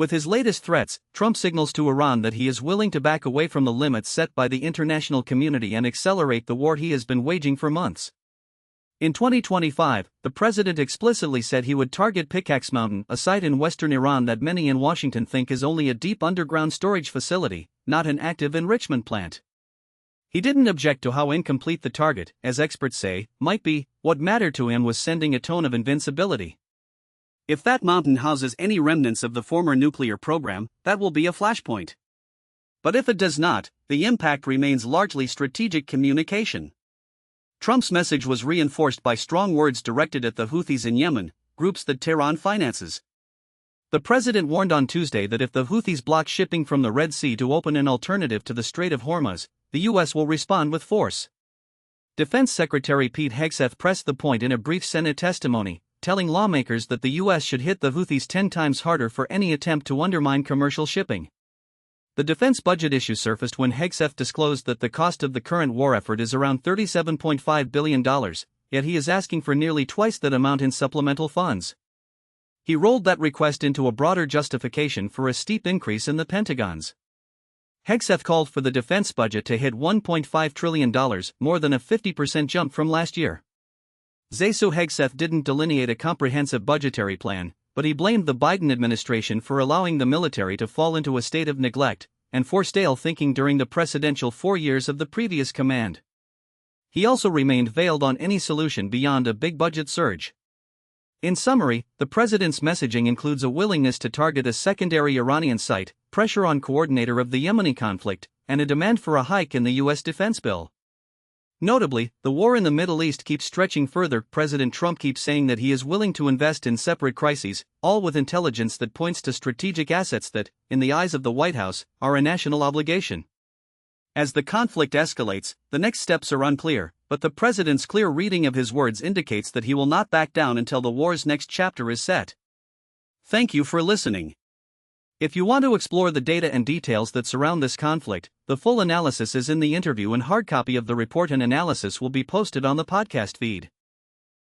With his latest threats, Trump signals to Iran that he is willing to back away from the limits set by the international community and accelerate the war he has been waging for months. In 2025, the president explicitly said he would target Pickaxe Mountain, a site in western Iran that many in Washington think is only a deep underground storage facility, not an active enrichment plant. He didn't object to how incomplete the target, as experts say, might be. What mattered to him was sending a tone of invincibility. If that mountain houses any remnants of the former nuclear program, that will be a flashpoint. But if it does not, the impact remains largely strategic communication. Trump's message was reinforced by strong words directed at the Houthis in Yemen, groups that Tehran finances. The president warned on Tuesday that if the Houthis block shipping from the Red Sea to open an alternative to the Strait of Hormuz, the U.S. will respond with force. Defense Secretary Pete Hegseth pressed the point in a brief Senate testimony, telling lawmakers that the U.S. should hit the Houthis 10 times harder for any attempt to undermine commercial shipping. The defense budget issue surfaced when Hegseth disclosed that the cost of the current war effort is around $37.5 billion, yet he is asking for nearly twice that amount in supplemental funds. He rolled that request into a broader justification for a steep increase in the Pentagon's. Hegseth called for the defense budget to hit $1.5 trillion, more than a 50% jump from last year. Hegseth didn't delineate a comprehensive budgetary plan, but he blamed the Biden administration for allowing the military to fall into a state of neglect and for stale thinking during the precedential 4 years of the previous command. He also remained veiled on any solution beyond a big budget surge. In summary, the president's messaging includes a willingness to target a secondary Iranian site, pressure on coordinator of the Yemeni conflict, and a demand for a hike in the U.S. defense bill. Notably, the war in the Middle East keeps stretching further. President Trump keeps saying that he is willing to invest in separate crises, all with intelligence that points to strategic assets that, in the eyes of the White House, are a national obligation. As the conflict escalates, the next steps are unclear, but the president's clear reading of his words indicates that he will not back down until the war's next chapter is set. Thank you for listening. If you want to explore the data and details that surround this conflict, the full analysis is in the interview, and hard copy of the report and analysis will be posted on the podcast feed.